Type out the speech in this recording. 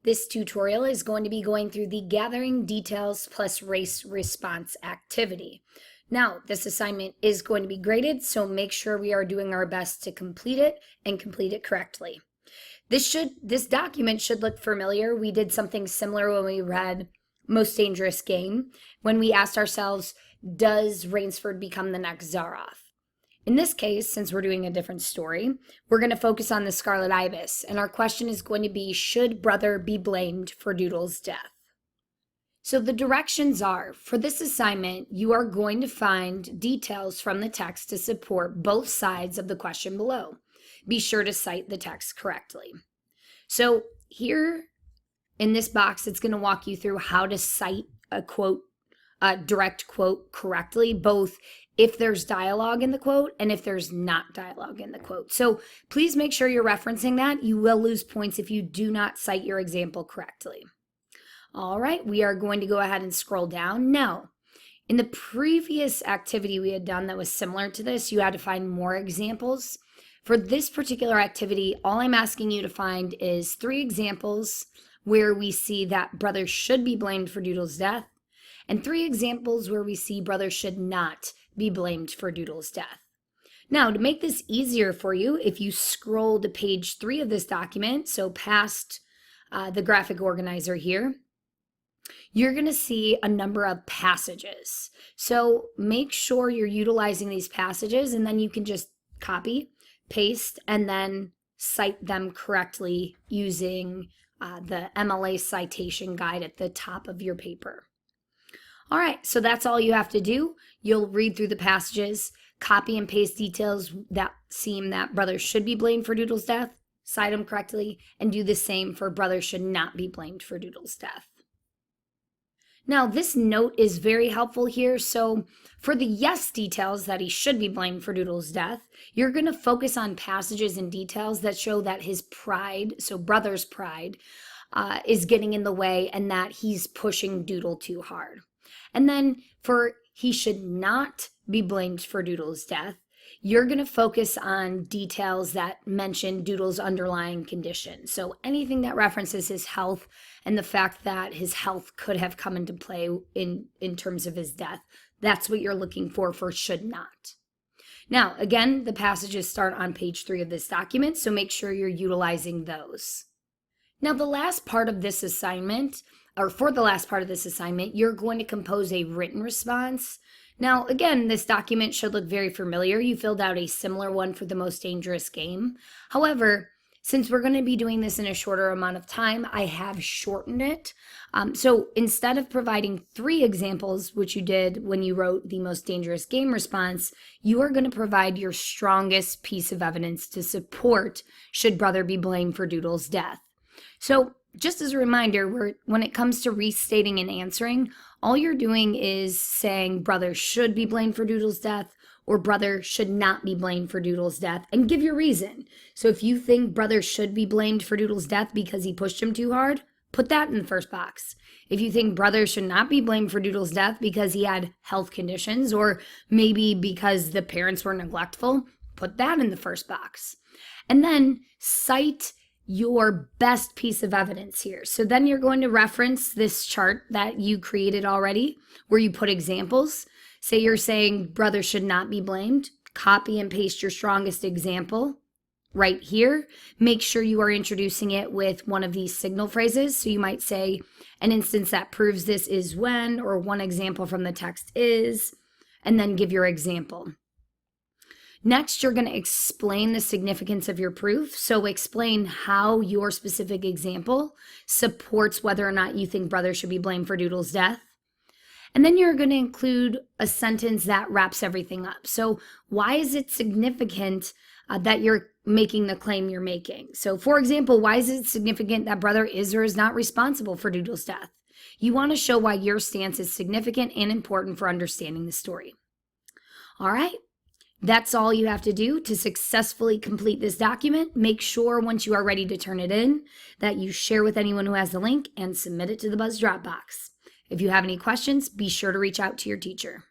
This tutorial is going to be going through the gathering details plus race response activity. Now, this assignment is going to be graded, so make sure we are doing our best to complete it and complete it correctly. This document should look familiar. We did something similar when we read Most Dangerous Game, when we asked ourselves, does Rainsford become the next Zaroff? In this case, since we're doing a different story, we're going to focus on the Scarlet Ibis, and our question is going to be, should brother be blamed for Doodle's death? So the directions are, for this assignment, you are going to find details from the text to support both sides of the question below. Be sure to cite the text correctly. So here in this box, it's going to walk you through how to cite a quote, a direct quote correctly, both if there's dialogue in the quote and if there's not dialogue in the quote. So please make sure you're referencing that. You will lose points if you do not cite your example correctly. All right, we are going to go ahead and scroll down. Now, in the previous activity we had done that was similar to this, you had to find more examples. For this particular activity, all I'm asking you to find is 3 examples where we see that brother should be blamed for Doodle's death, and 3 examples where we see brother should not be blamed for Doodle's death. Now, to make this easier for you, if you scroll to page 3 of this document, so past the graphic organizer here, you're going to see a number of passages. So make sure you're utilizing these passages, and then you can just copy, paste, and then cite them correctly using the MLA citation guide at the top of your paper. All right, so that's all you have to do. You'll read through the passages, copy and paste details that seem that brother should be blamed for Doodle's death, cite them correctly, and do the same for brother should not be blamed for Doodle's death. Now, this note is very helpful here. So for the yes details that he should be blamed for Doodle's death, you're going to focus on passages and details that show that his pride, so brother's pride, is getting in the way and that he's pushing Doodle too hard. And then for he should not be blamed for Doodle's death, you're going to focus on details that mention Doodle's underlying condition. So anything that references his health and the fact that his health could have come into play in terms of his death, that's what you're looking for should not. Now, again, the passages start on page 3 of this document, so make sure you're utilizing those. Now, the last part of this assignment, or for the last part of this assignment, you're going to compose a written response. Now, again, this document should look very familiar. You filled out a similar one for the Most Dangerous Game. However, since we're going to be doing this in a shorter amount of time, I have shortened it. So instead of providing 3 examples, which you did when you wrote the Most Dangerous Game response, you are going to provide your strongest piece of evidence to support should brother be blamed for Doodle's death. So just as a reminder, when it comes to restating and answering, all you're doing is saying brother should be blamed for Doodle's death or brother should not be blamed for Doodle's death, and give your reason. So if you think brother should be blamed for Doodle's death because he pushed him too hard, put that in the first box. If you think brother should not be blamed for Doodle's death because he had health conditions or maybe because the parents were neglectful, put that in the first box. And then cite your best piece of evidence here. So then you're going to reference this chart that you created already where you put examples. Say you're saying brother should not be blamed. Copy and paste your strongest example right here. Make sure you are introducing it with one of these signal phrases. So you might say an instance that proves this is when, or one example from the text is, and then give your example. Next, you're going to explain the significance of your proof. So explain how your specific example supports whether or not you think brother should be blamed for Doodle's death. And then you're going to include a sentence that wraps everything up. So why is it significant that you're making the claim you're making? So for example, why is it significant that brother is or is not responsible for Doodle's death? You want to show why your stance is significant and important for understanding the story. All right. That's all you have to do to successfully complete this document. Make sure once you are ready to turn it in that you share with anyone who has the link and submit it to the Buzz Dropbox. If you have any questions, be sure to reach out to your teacher.